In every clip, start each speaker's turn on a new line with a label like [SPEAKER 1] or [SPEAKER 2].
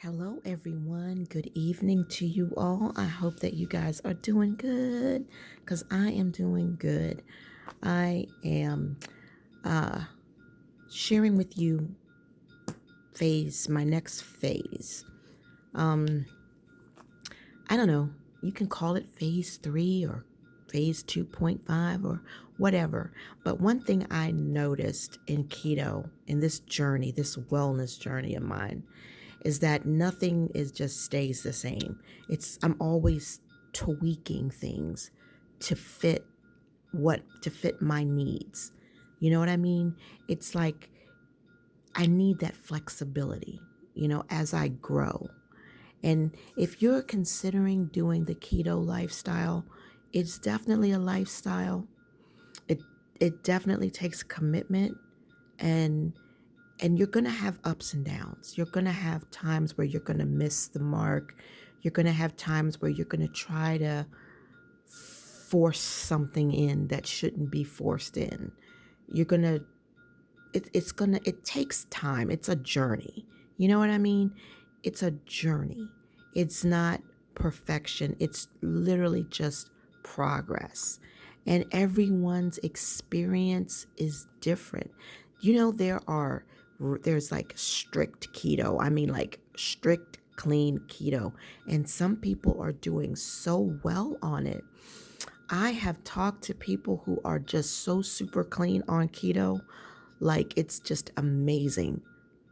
[SPEAKER 1] Hello, everyone. Good evening to you all. I hope that you guys are doing good because I am doing good. I am uh, sharing with you my next phase. Um, I don't know, you can call it phase 3 or phase 2.5 or whatever. But one thing I noticed in keto, in this journey, this wellness journey of mine, is that nothing is just stays the same. I'm always tweaking things to fit to fit my needs. You know what I mean? It's like I need that flexibility, as I grow. And if you're considering doing the keto lifestyle, it's definitely a lifestyle. It it definitely takes commitment, and you're going to have ups and downs. You're going to have times where you're going to miss the mark. You're going to have times where you're going to try to force something in that shouldn't be forced in. You're going to it takes time. It's a journey. You know what I mean? It's a journey. It's not perfection. It's literally just progress. And everyone's experience is different. There's like strict keto. I mean, like strict clean keto. And some people are doing so well on it. I have talked to people who are just so super clean on keto, like it's just amazing,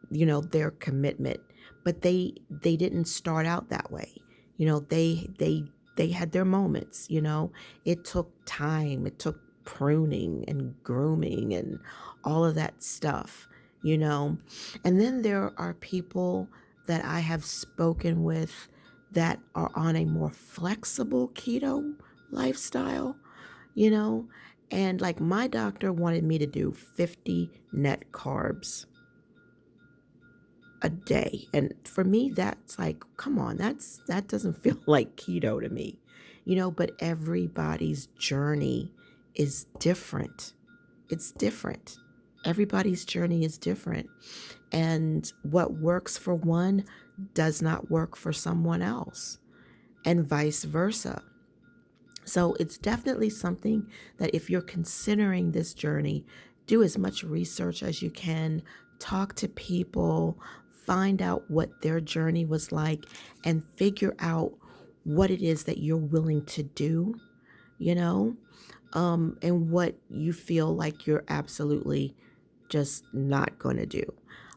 [SPEAKER 1] their commitment. But they didn't start out that way. They had their moments. It took time. It took pruning and grooming and all of that stuff, you know. And then there are people that I have spoken with that are on a more flexible keto lifestyle, you know. And like my doctor wanted me to do 50 net carbs a day. And for me, that's like, come on, that doesn't feel like keto to me, but everybody's journey is different. It's different. Everybody's journey is different. And what works for one does not work for someone else, and vice versa. So it's definitely something that if you're considering this journey, do as much research as you can, talk to people, find out what their journey was like, and figure out what it is that you're willing to do, you know, and what you feel like you're absolutely just not going to do.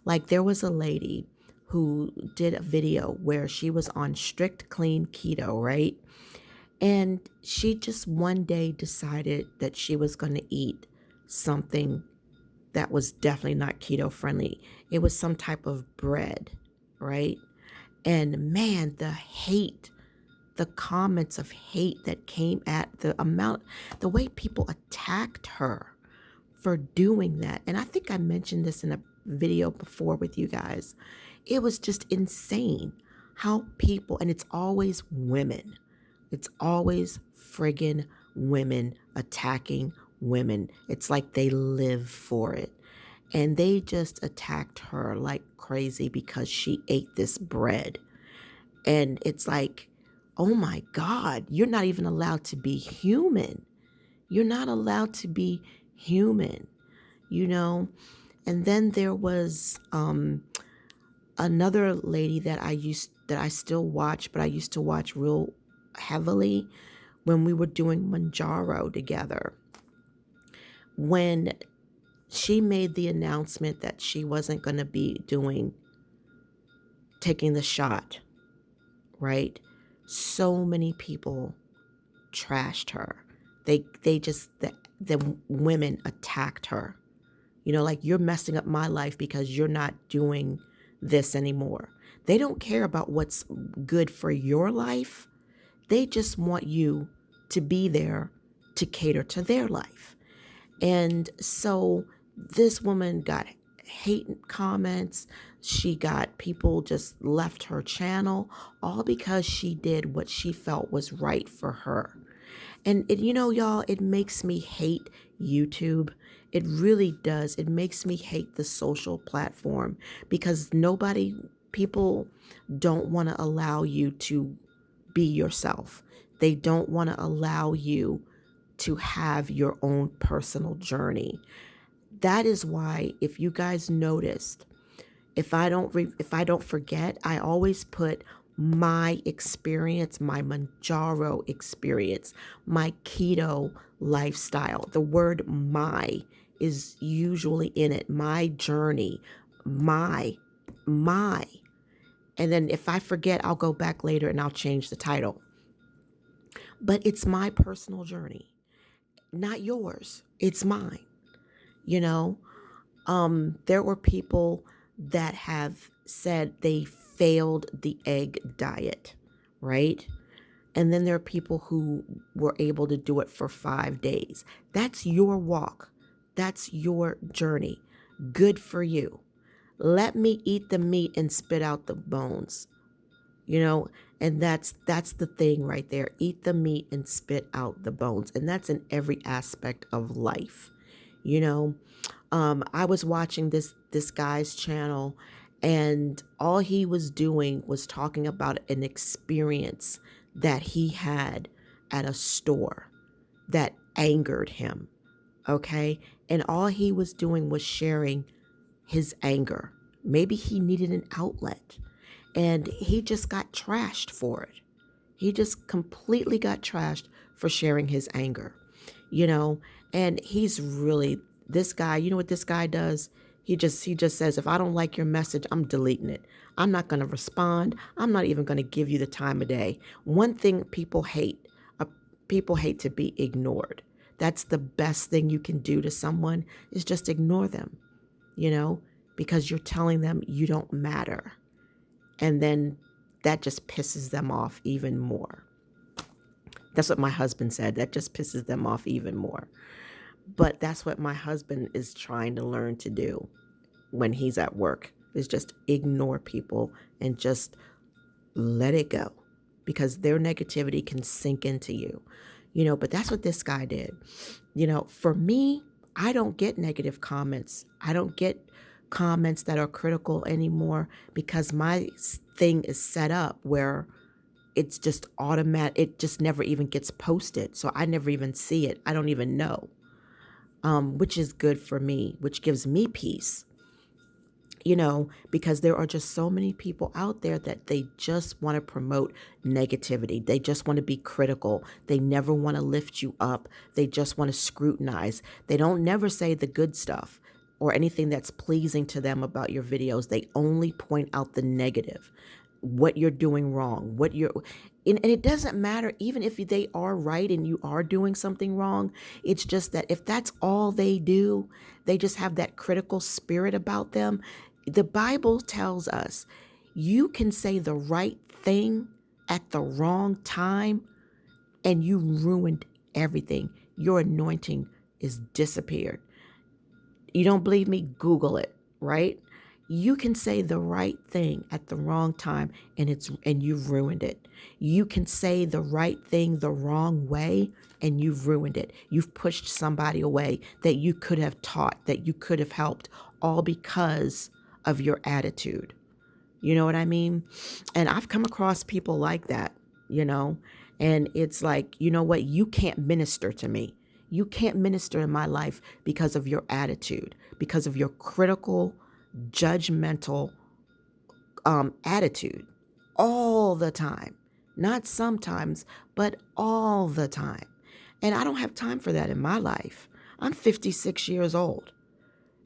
[SPEAKER 1] Like there was a lady who did a video where she was on strict clean keto, right? And she just one day decided that she was going to eat something that was definitely not keto friendly. It was some type of bread, right? And man, the comments of hate that came at the way people attacked her for doing that. And I think I mentioned this in a video before with you guys. It was just insane how people, and it's always women. It's always friggin' women attacking women. It's like they live for it. And they just attacked her like crazy because she ate this bread. And it's like, oh my God, you're not even allowed to be human. You're not allowed to be human, you know? And then there was another lady that I still watch, but I used to watch real heavily when we were doing Manjaro together. When she made the announcement that she wasn't going to be taking the shot, right? So many people trashed her. The women attacked her. Like, you're messing up my life because you're not doing this anymore. They don't care about what's good for your life. They just want you to be there to cater to their life. And so this woman got hate comments. She got people just left her channel, all because she did what she felt was right for her. And y'all, it makes me hate YouTube. It really does. It makes me hate the social platform because nobody People don't want to allow you to be yourself. They don't want to allow you to have your own personal journey. That is why, if you guys noticed, if I don't forget, I always put my experience, my Manjaro experience, my keto lifestyle. The word my is usually in it. My journey, my. And then if I forget, I'll go back later and I'll change the title. But it's my personal journey, not yours. It's mine. You know, there were people that have said they failed the egg diet, right? And then there are people who were able to do it for 5 days. That's your walk. That's your journey. Good for you. Let me eat the meat and spit out the bones. You know, and that's the thing right there. Eat the meat and spit out the bones. And that's in every aspect of life. You know, I was watching this guy's channel, and all he was doing was talking about an experience that he had at a store that angered him. Okay, and all he was doing was sharing his anger. Maybe he needed an outlet, and he just got trashed for it. He just completely got trashed for sharing his anger, you know, and he's really, this guy, you know what this guy does? He just says, if I don't like your message, I'm deleting it. I'm not going to respond. I'm not even going to give you the time of day. One thing uh, people hate to be ignored. That's the best thing you can do to someone, is just ignore them, you know, because you're telling them you don't matter. And then that just pisses them off even more. That's what my husband said. That just pisses them off even more. But that's what my husband is trying to learn to do when he's at work, is just ignore people and just let it go, because their negativity can sink into you. You know, but that's what this guy did. You know, for me, I don't get negative comments. I don't get comments that are critical anymore, because my thing is set up where it's just automatic. It just never even gets posted. So I never even see it. I don't even know, which is good for me, which gives me peace. You know, because there are just so many people out there that they just want to promote negativity. They just want to be critical. They never want to lift you up. They just want to scrutinize. They don't never say the good stuff or anything that's pleasing to them about your videos. They only point out the negative, what you're doing wrong, and it doesn't matter even if they are right and you are doing something wrong. It's just that if that's all they do, they just have that critical spirit about them. The Bible tells us you can say the right thing at the wrong time and you ruined everything. Your anointing is disappeared. You don't believe me? Google it, right? You can say the right thing at the wrong time and you've ruined it. You can say the right thing the wrong way and you've ruined it. You've pushed somebody away that you could have taught, that you could have helped, all because of your attitude. You know what I mean? And I've come across people like that, you know, and it's like, you know what? You can't minister to me. You can't minister in my life because of your attitude, because of your critical, judgmental attitude all the time. Not sometimes, but all the time. And I don't have time for that in my life. I'm 56 years old.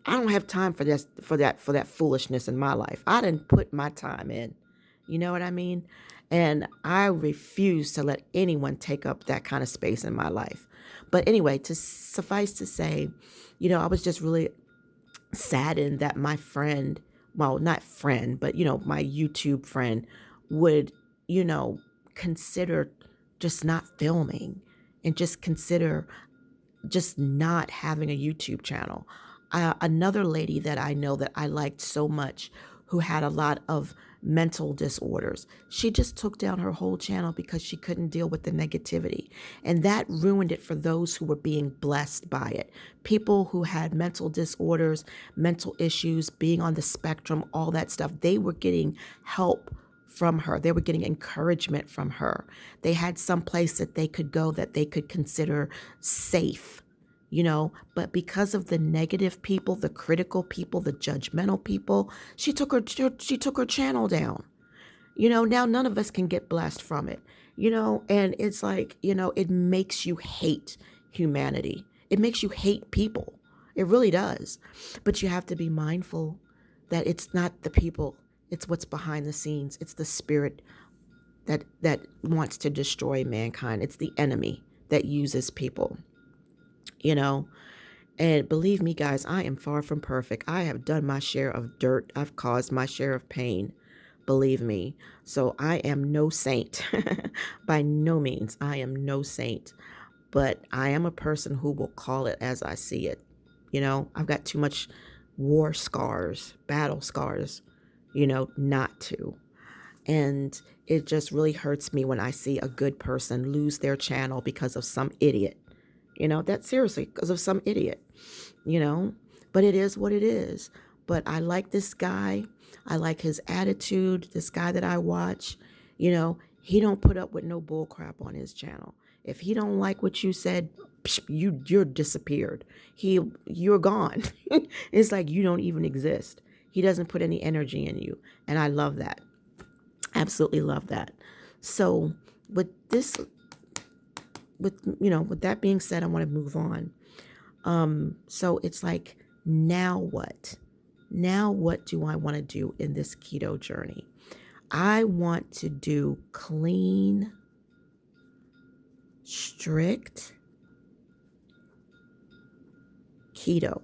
[SPEAKER 1] I don't have time for this, for that foolishness in my life. I didn't put my time in. You know what I mean? And I refuse to let anyone take up that kind of space in my life. But anyway, to suffice to say, you know, I was just really saddened that my friend, well, not friend, but, you know, my YouTube friend would, you know, consider just not filming and just consider just not having a YouTube channel. Another lady that I know that I liked so much, who had a lot of mental disorders. She just took down her whole channel because she couldn't deal with the negativity. And that ruined it for those who were being blessed by it. People who had mental disorders, mental issues, being on the spectrum, all that stuff, they were getting help from her. They were getting encouragement from her. They had some place that they could go that they could consider safe, but because of the negative people, the critical people, the judgmental people, she took her channel down. Now none of us can get blessed from it. And it's like, it makes you hate humanity. It makes you hate people. It really does. But you have to be mindful that it's not the people, it's what's behind the scenes. It's the spirit that wants to destroy mankind. It's the enemy that uses people, you know. And believe me, guys, I am far from perfect. I have done my share of dirt. I've caused my share of pain. Believe me. So I am no saint. By no means. I am no saint. But I am a person who will call it as I see it. I've got too much war scars, battle scars, not to. And it just really hurts me when I see a good person lose their channel because of some idiot. That's seriously because of some idiot, you know, but it is what it is. But I like this guy. I like his attitude. This guy that I watch, he don't put up with no bull crap on his channel. If he don't like what you said, you're disappeared. You're gone. It's like you don't even exist. He doesn't put any energy in you. And I love that. Absolutely love that. So with this, with that being said, I want to move on. So it's like, now what? Now what do I want to do in this keto journey? I want to do clean, strict keto.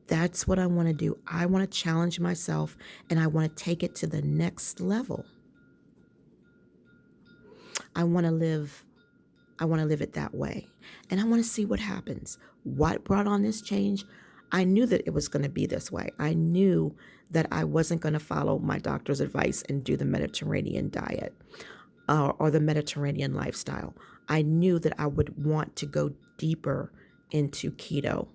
[SPEAKER 1] That's what I want to do. I want to challenge myself and I want to take it to the next level. I want to live it that way. And I want to see what happens. What brought on this change? I knew that it was going to be this way. I knew that I wasn't going to follow my doctor's advice and do the Mediterranean diet or the Mediterranean lifestyle. I knew that I would want to go deeper into keto.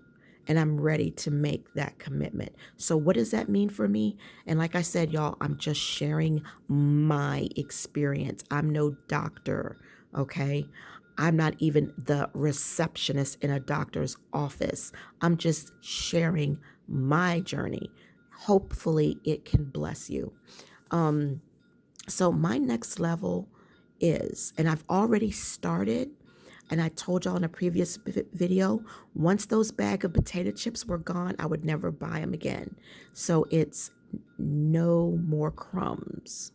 [SPEAKER 1] And I'm ready to make that commitment. So what does that mean for me? And like I said, y'all, I'm just sharing my experience. I'm no doctor, okay? I'm not even the receptionist in a doctor's office. I'm just sharing my journey. Hopefully it can bless you. So my next level is, and I've already started, and I told y'all in a previous video, once those bag of potato chips were gone, I would never buy them again. So it's no more crumbs.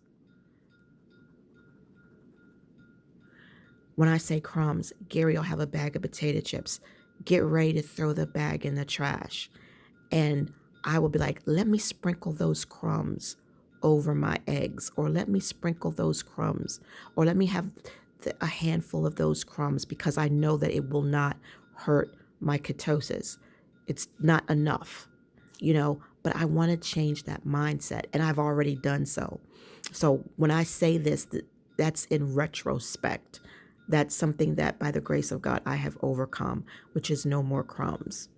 [SPEAKER 1] When I say crumbs, Gary will have a bag of potato chips. Get ready to throw the bag in the trash. And I will be like, let me sprinkle those crumbs over my eggs, or let me sprinkle those crumbs, or let me have a handful of those crumbs because I know that it will not hurt my ketosis. It's not enough, but I want to change that mindset, and I've already done so. So when I say this, that's in retrospect. That's something that by the grace of God I have overcome, which is no more crumbs.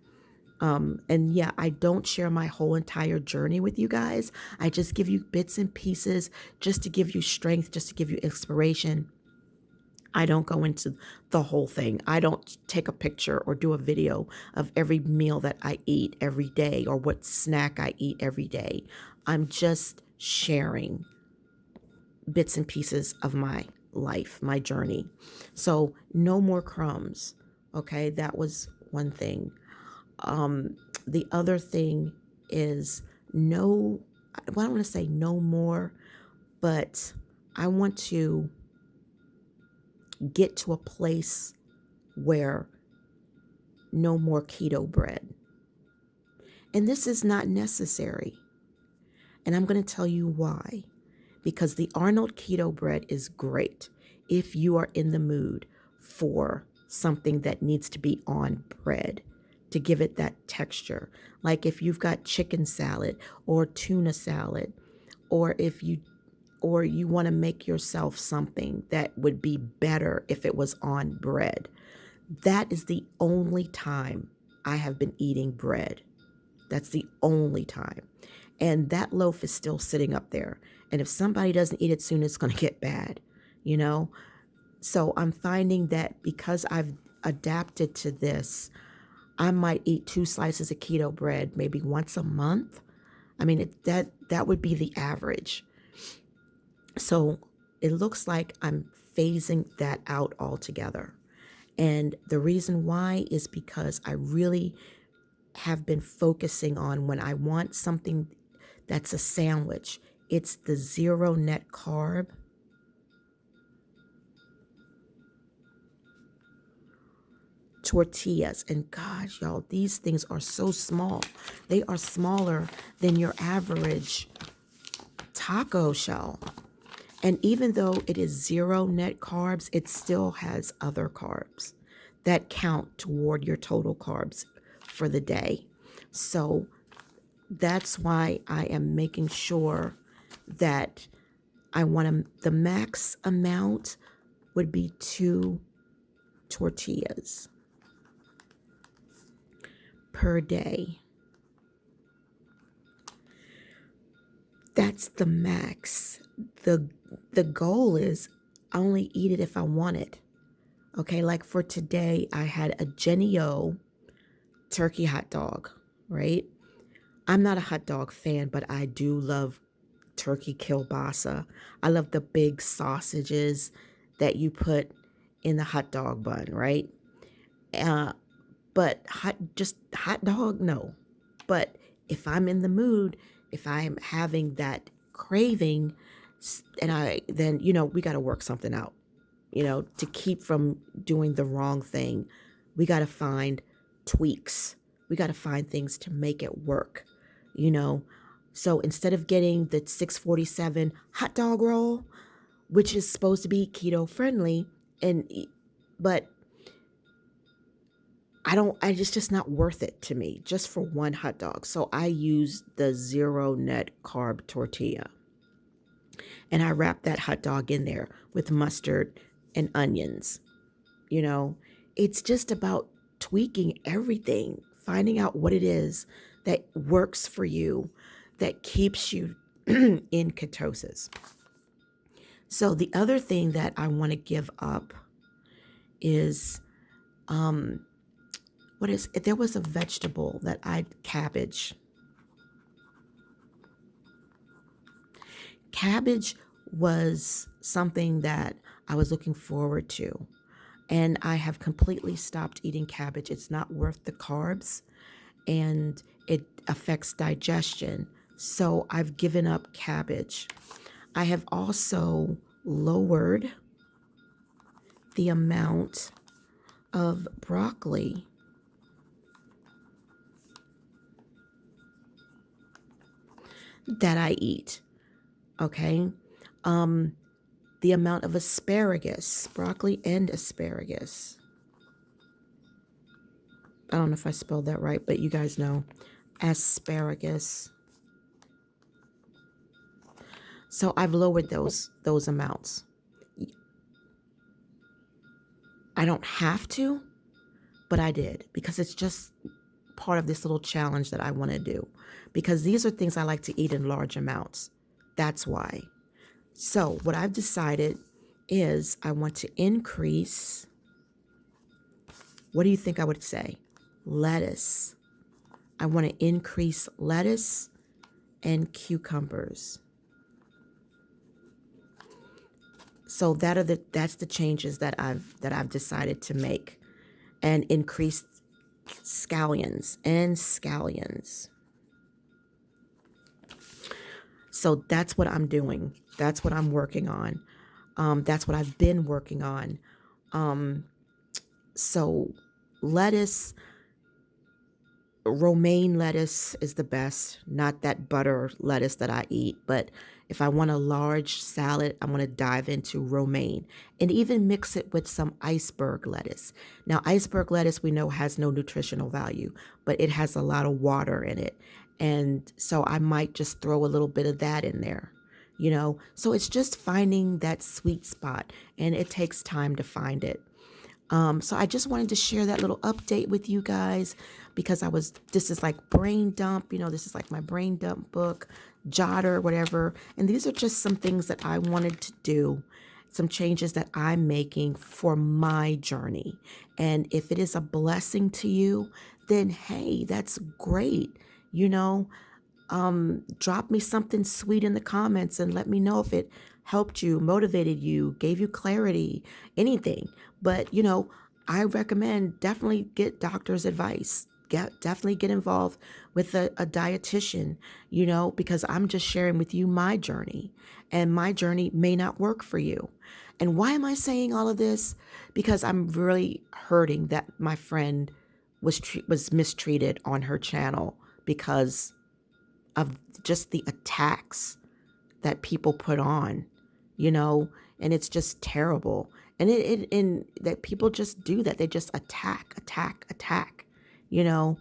[SPEAKER 1] And yeah, I don't share my whole entire journey with you guys. I just give you bits and pieces just to give you strength, just to give you inspiration. I don't go into the whole thing. I don't take a picture or do a video of every meal that I eat every day or what snack I eat every day. I'm just sharing bits and pieces of my life, my journey. So no more crumbs. Okay, that was one thing. The other thing is I don't want to say no more, but I want to get to a place where no more keto bread. And this is not necessary. And I'm going to tell you why. Because the Arnold keto bread is great if you are in the mood for something that needs to be on bread to give it that texture. Like if you've got chicken salad or tuna salad, or if you or you want to make yourself something that would be better if it was on bread. That is the only time I have been eating bread. That's the only time. And that loaf is still sitting up there. And if somebody doesn't eat it soon, it's going to get bad, you know? So I'm finding that because I've adapted to this, I might eat 2 slices of keto bread maybe once a month. I mean, that would be the average. So it looks like I'm phasing that out altogether. And the reason why is because I really have been focusing on when I want something that's a sandwich, it's the zero net carb tortillas. And gosh, y'all, these things are so small. They are smaller than your average taco shell. And even though it is zero net carbs, it still has other carbs that count toward your total carbs for the day. So that's why I am making sure that the max amount would be 2 tortillas per day. That's the max. The goal is I only eat it if I want it. Okay, like for today, I had a Jenny O turkey hot dog, right? I'm not a hot dog fan, but I do love turkey kielbasa. I love the big sausages that you put in the hot dog bun, right? Uh, but just hot dog, no. But if I'm in the mood, if I'm having that craving, then we got to work something out. To keep from doing the wrong thing, we got to find tweaks. We got to find things to make it work. So instead of getting the 647 hot dog roll, which is supposed to be keto friendly, but it's just not worth it to me just for one hot dog. So I use the zero net carb tortilla. And I wrap that hot dog in there with mustard and onions. It's just about tweaking everything, finding out what it is that works for you, that keeps you in ketosis. So the other thing that I want to give up is, there was a vegetable that cabbage. Cabbage was something that I was looking forward to. And I have completely stopped eating cabbage. It's not worth the carbs and it affects digestion. So I've given up cabbage. I have also lowered the amount of broccoli that I eat. Okay. The amount of asparagus, broccoli and asparagus. I don't know if I spelled that right, but you guys know asparagus. So I've lowered those amounts. I don't have to, but I did because it's just part of this little challenge that I want to do, because these are things I like to eat in large amounts. That's why. So what I've decided is I want to increase, what do you think I would say? Lettuce. I want to increase lettuce and cucumbers. So that's the changes that I've decided to make, and increase scallions. So that's what I'm doing. That's what I'm working on. That's what I've been working on. So lettuce, romaine lettuce is the best, not that butter lettuce that I eat. But if I want a large salad, I'm going to dive into romaine and even mix it with some iceberg lettuce. Now, iceberg lettuce we know has no nutritional value, but it has a lot of water in it. And so I might just throw a little bit of that in there. So it's just finding that sweet spot, and it takes time to find it. So I just wanted to share that little update with you guys because this is like brain dump, this is like my brain dump book, jotter, whatever. And these are just some things that I wanted to do, some changes that I'm making for my journey. And if it is a blessing to you, then hey, that's great. You know, Drop me something sweet in the comments and let me know if it helped you, motivated you, gave you clarity, anything. But, I recommend definitely get doctor's advice. Definitely get involved with a dietitian, because I'm just sharing with you my journey, and my journey may not work for you. And why am I saying all of this? Because I'm really hurting that my friend was mistreated on her channel because of just the attacks that people put on, you know, and it's just terrible. And that people just do that. They just attack, you know,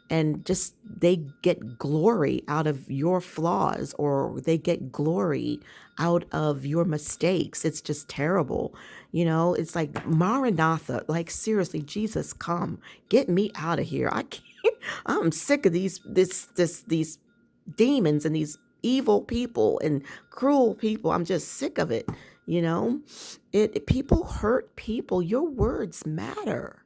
[SPEAKER 1] and just they get glory out of your flaws, or they get glory out of your mistakes. It's just terrible. It's like Maranatha, like seriously, Jesus, come, get me out of here. I can't, I'm sick of these demons and these evil people and cruel people. I'm just sick of it. You know, people hurt people. Your words matter,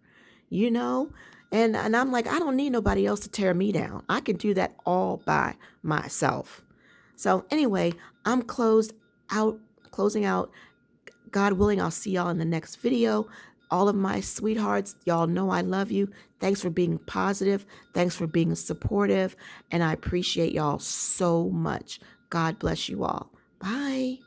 [SPEAKER 1] you know? And I'm like, I don't need nobody else to tear me down. I can do that all by myself. So anyway, I'm closing out. God willing, I'll see y'all in the next video. All of my sweethearts, y'all know I love you. Thanks for being positive. Thanks for being supportive. And I appreciate y'all so much. God bless you all. Bye.